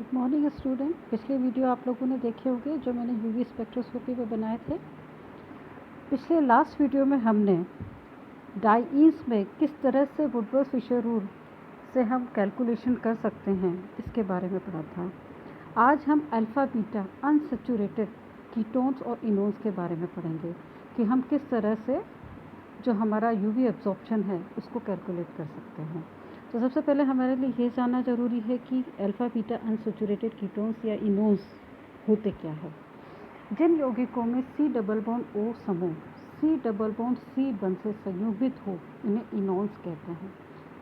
Good morning student. पिछले video आप लोगों ने देखे होंगे जो मैंने यूवी स्पेक्ट्रोस्कोपी पे बनाए थे। पिछले लास्ट वीडियो में हमने डाइईस में किस तरह से वुडवर्थ फिशर रूल से हम कैलकुलेशन कर सकते हैं इसके बारे में पढ़ा था। आज हम अल्फ़ा बीटा अनसेचुरेटेड कीटोन्स और इनोन्स के बारे में पढ़ेंगे कि हम किस तरह से जो हमारा यूवी एब्जॉर्प्शन है उसको कैलकुलेट कर सकते हैं। तो सबसे पहले हमारे लिए ये जानना ज़रूरी है कि अल्फ़ा बीटा अनसेचुरेटेड कीटोन्स या इनोन्स होते क्या है। जिन यौगिकों में C डबल बॉन्ड O समूह C डबल बॉन्ड C बंध से संयुग्मित हो इन्हें इनोन्स कहते हैं।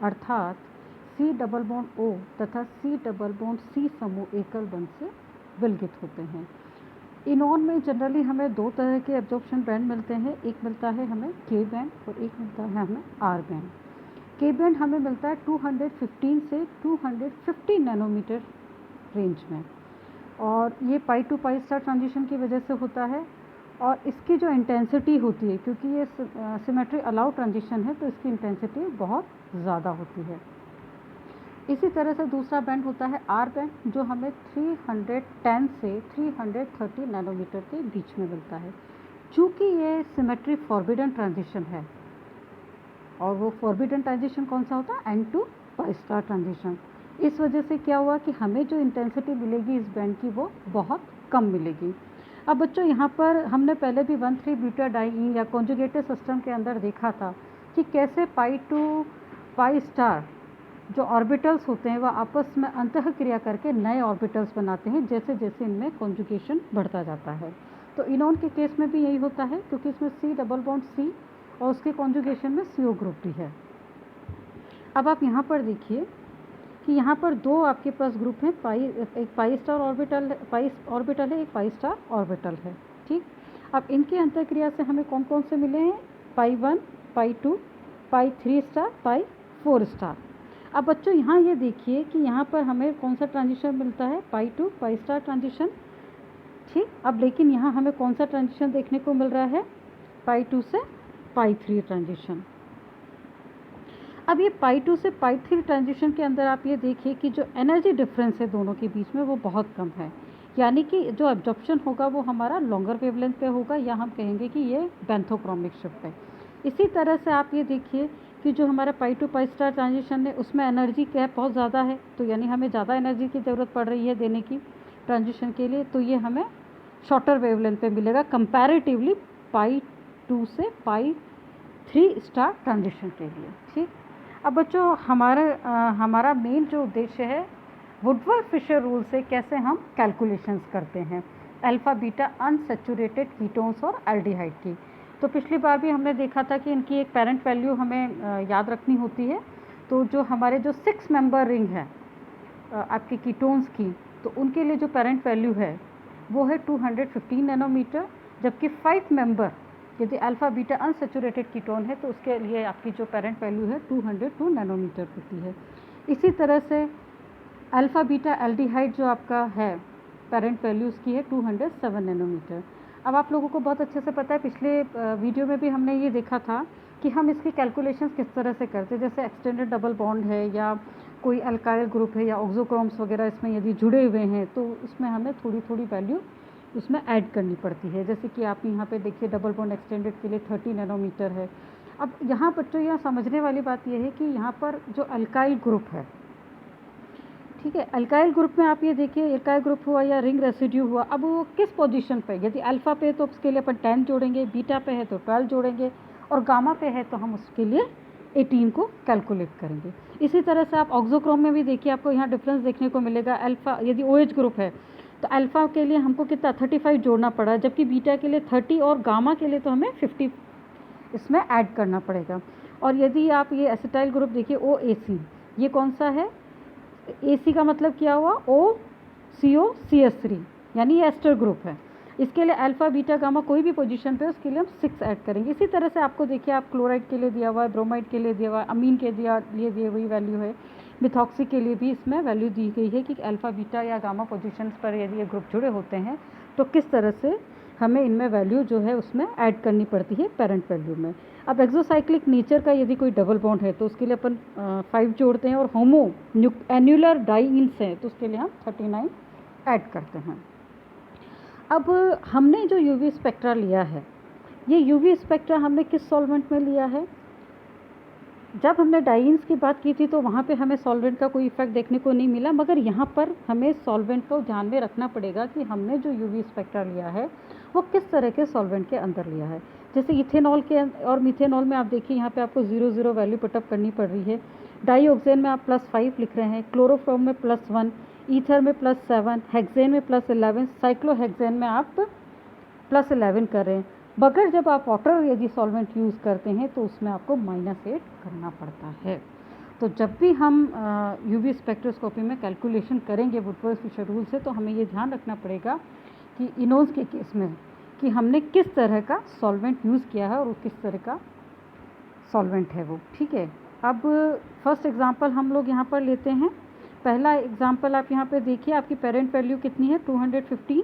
अर्थात C डबल बॉन्ड O तथा C डबल बॉन्ड C समूह एकल बंध से विलगित होते हैं। इनोन में जनरली हमें दो तरह के एब्जॉर्प्शन बैंड मिलते हैं। एक मिलता है हमें K बैंड और एक मिलता है हमें R बैंड। K बैंड हमें मिलता है 215 से 250 नैनोमीटर रेंज में, और ये पाई टू पाई स्टार ट्रांजिशन की वजह से होता है। और इसकी जो इंटेंसिटी होती है, क्योंकि ये सिमेट्री अलाउ ट्रांजिशन है, तो इसकी इंटेंसिटी बहुत ज़्यादा होती है। इसी तरह से दूसरा बैंड होता है आर बैंड, जो हमें 310 से 330 नैनोमीटर के बीच में मिलता है। चूँकि ये सिमेट्री फॉरबिडन ट्रांजिशन है, और वो फॉरबिडन ट्रांजिशन कौन सा होता है, n to pi star transition. इस वजह से क्या हुआ कि हमें जो इंटेंसिटी मिलेगी इस बैंड की वो बहुत कम मिलेगी। अब बच्चों, यहाँ पर हमने पहले भी 1,3 बीटा डाइईन या कॉन्जुगेटेड सिस्टम के अंदर देखा था कि कैसे पाई टू पाई स्टार जो ऑर्बिटल्स होते हैं वह आपस में अंतःक्रिया करके नए ऑर्बिटल्स बनाते हैं जैसे जैसे इनमें कॉन्जुगेशन बढ़ता जाता है। तो इनोन के केस में भी यही होता है, क्योंकि इसमें C डबल बॉन्ड C और उसके कॉन्जुगेशन में CO ग्रुप भी है। अब आप यहाँ पर देखिए कि यहाँ पर दो आपके पास ग्रुप हैं, एक पाई स्टार ऑर्बिटल है, एक पाई स्टार ऑर्बिटल है। ठीक, अब इनके अंतःक्रिया से हमें कौन कौन से मिले हैं, पाई 1, पाई 2, पाई 3 स्टार, पाई 4 स्टार। अब बच्चों यहाँ ये देखिए कि यहाँ पर हमें कौन सा ट्रांजिशन मिलता है, पाई 2 पाई स्टार ट्रांजिशन। ठीक, अब लेकिन यहाँ हमें कौन सा ट्रांजिशन देखने को मिल रहा है, पाई 2 से पाई 3 ट्रांजिशन। अब ये पाई 2 से पाई 3 ट्रांजिशन के अंदर आप ये देखिए कि जो एनर्जी डिफरेंस है दोनों के बीच में वो बहुत कम है, यानी कि जो एब्जॉर्प्शन होगा वो हमारा लॉन्गर वेवलेंथ पे होगा, या हम कहेंगे कि ये बेंथोक्रोमिक शिफ्ट है। इसी तरह से आप ये देखिए कि जो हमारा पाई टू पाई स्टार ट्रांजिशन है उसमें एनर्जी गैप बहुत ज़्यादा है, तो यानी हमें ज़्यादा एनर्जी की ज़रूरत पड़ रही है देने की ट्रांजिशन के लिए, तो ये हमें शॉर्टर वेवलेंथ पे मिलेगा कंपैरेटिवली पाई 2 से पाई 3 स्टार ट्रांजिशन के लिए। ठीक, अब बच्चों हमारा मेन जो उद्देश्य है वुडवर्थ फिशर रूल से कैसे हम कैलकुलेशंस करते हैं अल्फ़ा बीटा अनसेचुरेटेड कीटोन्स और एल्डिहाइड की। तो पिछली बार भी हमने देखा था कि इनकी एक पेरेंट वैल्यू हमें याद रखनी होती है। तो जो हमारे जो 6 मेंबर रिंग है आपके कीटोन्स की, तो उनके लिए जो पेरेंट वैल्यू है वो है 215 नैनोमीटर, जबकि 5 मेंबर यदि अल्फ़ा बीटा अनसेचुरेटेड कीटोन है तो उसके लिए आपकी जो पेरेंट वैल्यू है 202 नैनोमीटर होती है। इसी तरह से अल्फ़ा बीटा एल्डिहाइड जो आपका है पेरेंट वैल्यू उसकी है 207 नैनोमीटर। अब आप लोगों को बहुत अच्छे से पता है, पिछले वीडियो में भी हमने ये देखा था कि हम इसकी कैलकुलेशंस किस तरह से करते हैं। जैसे एक्सटेंडेड डबल बॉन्ड है या कोई अल्काइल ग्रुप है या ऑक्सोक्रोम्स वगैरह इसमें यदि जुड़े हुए हैं तो उसमें हमें थोड़ी थोड़ी वैल्यू उसमें ऐड करनी पड़ती है। जैसे कि आप यहाँ पे देखिए डबल बॉन्ड एक्सटेंडेड के लिए 30 नैनोमीटर है। अब यहाँ बच्चों यहाँ समझने वाली बात यह है कि यहाँ पर जो अल्काइल ग्रुप है, ठीक है, अल्काइल ग्रुप में आप ये देखिए अल्काइल ग्रुप हुआ या रिंग रेसिड्यू हुआ, अब वो किस पोजीशन पे, यदि अल्फ़ा पे तो उसके लिए अपन 10 जोड़ेंगे, बीटा पे है तो 12 जोड़ेंगे, और गामा पे है तो हम उसके लिए 18 को कैलकुलेट करेंगे। इसी तरह से आप ऑक्सोक्रोम में भी देखिए आपको यहाँ डिफरेंस देखने को मिलेगा। अल्फ़ा यदि OH ग्रुप है तो अल्फ़ा के लिए हमको कितना 35 जोड़ना पड़ा, जबकि बीटा के लिए 30 और गामा के लिए तो हमें 50 इसमें ऐड करना पड़ेगा। और यदि आप ये एसिटाइल ग्रुप देखिए OAC, ये कौन सा है, AC का मतलब क्या हुआ, OCO-CH3, यानी ये एस्टर ग्रुप है। इसके लिए अल्फ़ा बीटा गामा कोई भी पोजीशन पे उसके लिए हम 6 ऐड करेंगे। इसी तरह से आपको देखिए आप क्लोराइड के लिए दिया हुआ है, ब्रोमाइड के लिए दिया हुआ है, अमीन के लिए दी हुई वैल्यू है, मिथॉक्सी के लिए भी इसमें वैल्यू दी गई है कि अल्फ़ा बीटा या गामा पोजीशंस पर यदि ये ग्रुप जुड़े होते हैं तो किस तरह से हमें इनमें वैल्यू जो है उसमें ऐड करनी पड़ती है पेरेंट वैल्यू में। अब एक्सोसाइक्लिक नेचर का यदि कोई डबल बॉन्ड है तो उसके लिए अपन 5 जोड़ते हैं, और होमो एन्युलर डाइइन्स हैं तो उसके लिए हम 39 ऐड करते हैं। अब हमने जो यूवी स्पेक्ट्रा लिया है, ये यूवी स्पेक्ट्रा हमने किस सॉल्वेंट में लिया है? जब हमने डाइइन्स की बात की थी तो वहाँ पे हमें सॉल्वेंट का कोई इफेक्ट देखने को नहीं मिला, मगर यहाँ पर हमें सॉल्वेंट को ध्यान में रखना पड़ेगा कि हमने जो यूवी स्पेक्ट्रा लिया है वो किस तरह के सॉल्वेंट के अंदर लिया है। जैसे इथेनॉल के और मिथेनॉल में आप देखिए यहाँ पे आपको 0 वैल्यू पुटअप करनी पड़ रही है। डाईऑक्सेन में आप +5 लिख रहे हैं, क्लोरोफॉर्म में +1, ईथर में +7, हेक्सेन में +11, साइक्लोहेक्सेन में आप +11 कर रहे हैं। मगर जब आप वाटर यदि सॉल्वेंट यूज़ करते हैं तो उसमें आपको -8 करना पड़ता है। तो जब भी हम यूवी स्पेक्ट्रोस्कोपी में कैलकुलेशन करेंगे वुडवर्थ-फिशर रूल से, तो हमें ये ध्यान रखना पड़ेगा कि इनोज़ के केस में कि हमने किस तरह का सॉल्वेंट यूज़ किया है और किस तरह का सॉल्वेंट है वो, ठीक है। अब फर्स्ट एग्जांपल हम लोग यहाँ पर लेते हैं। पहला एग्जांपल आप यहाँ पे देखिए, आपकी पेरेंट वैल्यू कितनी है 215,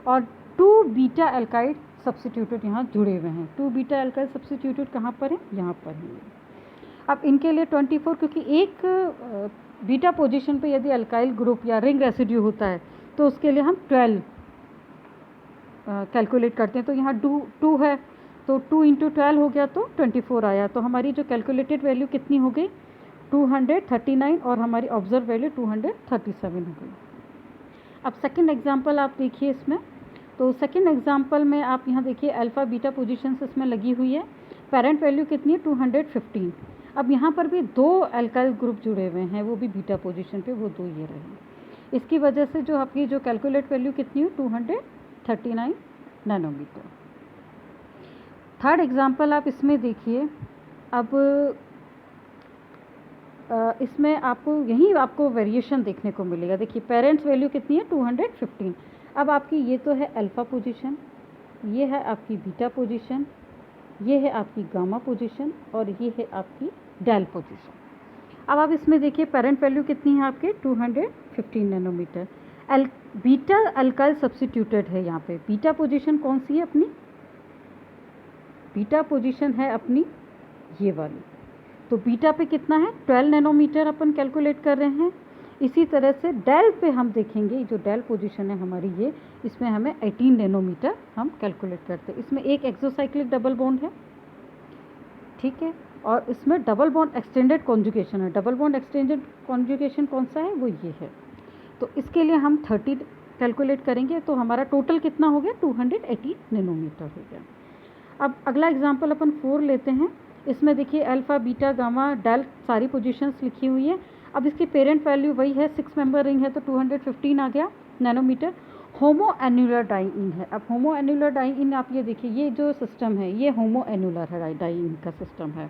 और 2 बीटा एल्काइड सब्स्टिट्यूटेड यहाँ जुड़े हुए हैं। 2 बीटा एल्काइड सब्स्टिट्यूटेड कहाँ पर है? यहाँ पर है। अब इनके लिए 24, क्योंकि एक बीटा पोजीशन पे यदि अल्काइल ग्रुप या रिंग रेसिड्यू होता है तो उसके लिए हम 12 कैलकुलेट करते हैं। तो यहाँ 2 है तो 2 × 12 हो गया तो 24 आया। तो हमारी जो कैलकुलेटेड वैल्यू कितनी हो गई? 239, और हमारी ऑब्जर्व वैल्यू 237 हो गई। अब सेकंड एग्जांपल आप देखिए इसमें। तो सेकंड एग्जांपल में आप यहाँ देखिए अल्फ़ा बीटा पोजीशंस इसमें लगी हुई है। पेरेंट वैल्यू कितनी है? 215। अब यहाँ पर भी 2 अल्काइल ग्रुप जुड़े हुए हैं, वो भी बीटा पोजीशन पे, वो 2 ये रहे। इसकी वजह से जो आपकी जो कैलकुलेट वैल्यू कितनी है? 239 नैनोमीटर। थर्ड एग्जांपल आप इसमें देखिए। अब इसमें आपको वेरिएशन देखने को मिलेगा। देखिए पेरेंट्स वैल्यू कितनी है? 215। अब आपकी ये तो है अल्फ़ा पोजीशन, ये है आपकी बीटा पोजीशन, ये है आपकी गामा पोजीशन, और ये है आपकी डेल पोजीशन। अब आप इसमें देखिए पेरेंट वैल्यू कितनी है आपके? 215 नैनोमीटर। बीटा अल्काइल सब्स्टिट्यूटेड है यहाँ पे। बीटा पोजीशन कौन सी है अपनी? बीटा पोजीशन है अपनी ये वाली। तो बीटा पे कितना है? 12 नैनोमीटर अपन कैलकुलेट कर रहे हैं। इसी तरह से डेल पे हम देखेंगे, जो डेल पोजीशन है हमारी ये, इसमें हमें 18 नैनोमीटर हम कैलकुलेट करते हैं। इसमें एक एक्सोसाइक्लिक डबल बॉन्ड है, ठीक है, और इसमें डबल बॉन्ड एक्सटेंडेड कॉन्जुगेशन है। डबल बॉन्ड एक्सटेंडेड कॉन्जुगेशन कौन सा है? वो ये है। तो इसके लिए हम 30 कैलकुलेट करेंगे, तो हमारा टोटल कितना हो गया? 280 नैनोमीटर हो गया। अब अगला एग्जाम्पल अपन 4 लेते हैं। इसमें देखिए अल्फ़ा बीटा गामा डेल सारी पोजीशंस लिखी हुई है। अब इसकी पेरेंट वैल्यू वही है, 6 मेंबर रिंग है तो 215 आ गया नैनोमीटर। होमो एन्युलर डाइइन है। अब होमो एन्युलर डाइइन आप ये देखिए, ये जो सिस्टम है ये होमो एन्युलर है, डाइइन का सिस्टम है।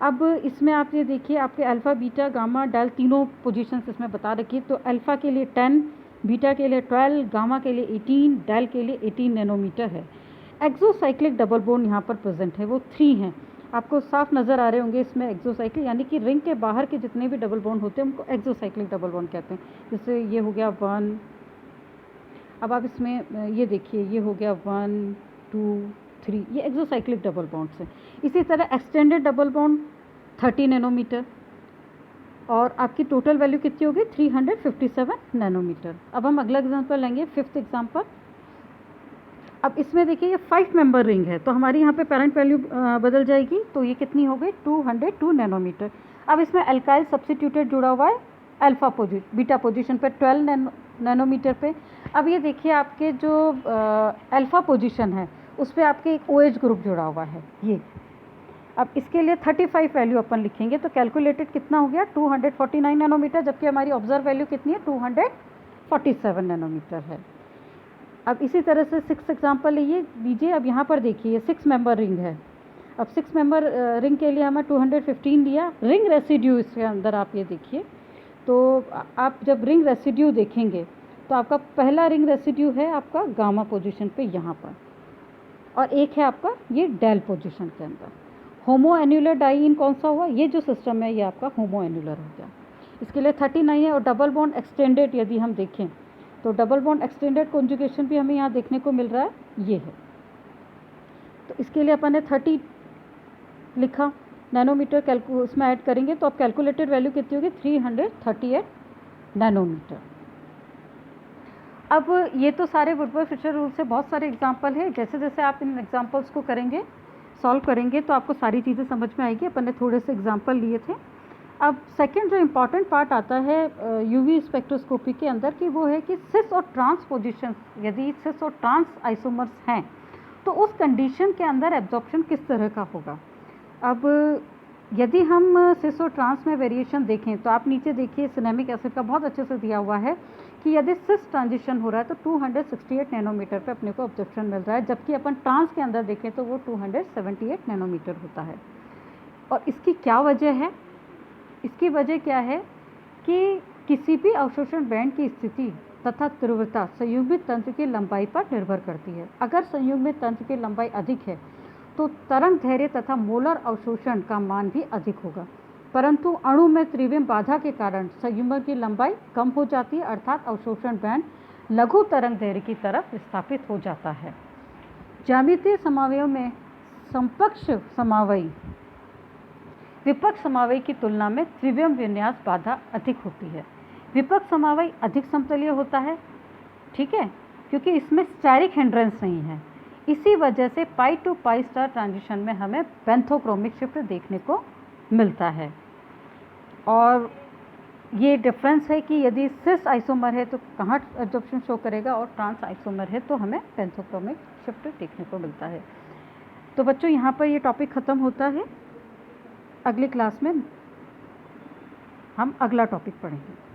अब इसमें आप ये देखिए आपके अल्फ़ा बीटा गामा डेल तीनों पोजीशंस इसमें बता रखी है। तो अल्फ़ा के लिए 10, बीटा के लिए 12, गामा के लिए 18, डेल के लिए 18 नैनोमीटर है। एक्सोसाइक्लिक डबल बॉन्ड यहाँ पर प्रेजेंट है, वो 3 हैं। आपको साफ नज़र आ रहे होंगे इसमें एक्सोसाइक्लिक, यानी कि रिंग के बाहर के जितने भी डबल बॉन्ड होते हैं उनको एक्सोसाइक्लिक डबल बॉन्ड कहते हैं। जैसे ये हो गया 1। अब आप इसमें ये देखिए, ये हो गया 1 2 3, ये एक्सोसाइक्लिक डबल बॉन्ड्स हैं। इसी तरह एक्सटेंडेड डबल बॉन्ड 30 नैनोमीटर, और आपकी टोटल वैल्यू कितनी होगी? 357 नैनोमीटर। अब हम अगला एग्जाम्पल लेंगे, 5th एग्जाम्पल। अब इसमें देखिए ये 5 मेंबर रिंग है, तो हमारी यहाँ पे पेरेंट वैल्यू बदल जाएगी, तो ये कितनी हो गई? 202 नैनोमीटर। अब इसमें अल्काइल सब्स्टिट्यूटेड जुड़ा हुआ है अल्फ़ा बीटा पोजीशन पे 12 नैनोमीटर पे। अब ये देखिए आपके जो अल्फ़ा पोजीशन है उस पर आपके एक OH ग्रुप जुड़ा हुआ है ये। अब इसके लिए 35 वैल्यू अपन लिखेंगे, तो कैलकुलेटेड कितना हो गया? 249 नैनोमीटर, जबकि हमारी ऑब्जर्व वैल्यू कितनी है? 247 नैनोमीटर है। अब इसी तरह से 6th एग्जाम्पल लीजिए। अब यहाँ पर देखिए 6 मेंबर रिंग है। अब 6 मेंबर रिंग के लिए हमें 215 लिया। रिंग रेसिड्यू इसके अंदर आप ये देखिए, तो आप जब रिंग रेसिड्यू देखेंगे तो आपका पहला रिंग रेसिड्यू है आपका गामा पोजीशन पे यहाँ पर, और एक है आपका ये डेल पोजीशन के अंदर। होमो एन्युलर डाइइन कौन सा हुआ? ये जो सिस्टम है ये आपका होमो एन्युलर हो गया। इसके लिए 39 है। और डबल बॉन्ड एक्सटेंडेड यदि हम देखें तो डबल बॉन्ड एक्सटेंडेड कॉन्जुगेशन भी हमें यहाँ देखने को मिल रहा है, ये है। तो इसके लिए अपन ने 30 लिखा, नैनोमीटर उसमें ऐड करेंगे तो अब कैलकुलेटेड वैल्यू कितनी होगी 338 नैनोमीटर। अब ये तो सारे वुडवर्ड फिशर रूल से बहुत सारे एग्जांपल हैं। जैसे जैसे आप इन एग्जांपल्स को करेंगे, सॉल्व करेंगे, तो आपको सारी चीज़ें समझ में आएगी। अपन ने थोड़े से एग्जांपल लिए थे। अब सेकंड जो इम्पॉर्टेंट पार्ट आता है यूवी स्पेक्ट्रोस्कोपी के अंदर की, वो है कि सिस और ट्रांस पोजीशंस, यदि सिस और ट्रांस आइसोमर्स हैं तो उस कंडीशन के अंदर एब्जॉर्प्शन किस तरह का होगा। अब यदि हम सिस और ट्रांस में वेरिएशन देखें तो आप नीचे देखिए, सिनेमिक एसिड का बहुत अच्छे से दिया हुआ है कि यदि सिस ट्रांजिशन हो रहा है तो 268 नैनोमीटर पे अपने को ऑब्जर्प्शन मिल रहा है, जबकि अपन ट्रांस के अंदर देखें तो वो 278 नैनोमीटर होता है। और इसकी क्या वजह है? इसकी वजह क्या है कि किसी भी अवशोषण बैंड की स्थिति तथा तीव्रता संयुग्मित तंत्र की लंबाई पर निर्भर करती है। अगर संयुग्मित तंत्र की लंबाई अधिक है तो तरंग धैर्य तथा मोलर अवशोषण का मान भी अधिक होगा, परंतु अणु में त्रिविम बाधा के कारण संयुग्म की लंबाई कम हो जाती है, अर्थात अवशोषण बैंड लघु तरंग धैर्य की तरफ विस्थापित हो जाता है। ज्यामितीय समावयव में समपक्ष समावयी विपक्ष समावयी की तुलना में त्रिविम विन्यास बाधा अधिक होती है। विपक्ष समावयी अधिक समतलीय होता है, ठीक है, क्योंकि इसमें स्टेरिक हिंड्रेंस नहीं है। इसी वजह से पाई टू पाई स्टार ट्रांजिशन में हमें बेंथोक्रोमिक शिफ्ट देखने को मिलता है। और ये डिफरेंस है कि यदि सिस आइसोमर है तो कहाँ एब्जॉर्प्शन शो करेगा, और ट्रांस आइसोमर है तो हमें बेंथोक्रोमिक शिफ्ट देखने को मिलता है। तो बच्चों, यहाँ पर ये टॉपिक ख़त्म होता है। अगली क्लास में हम अगला टॉपिक पढ़ेंगे।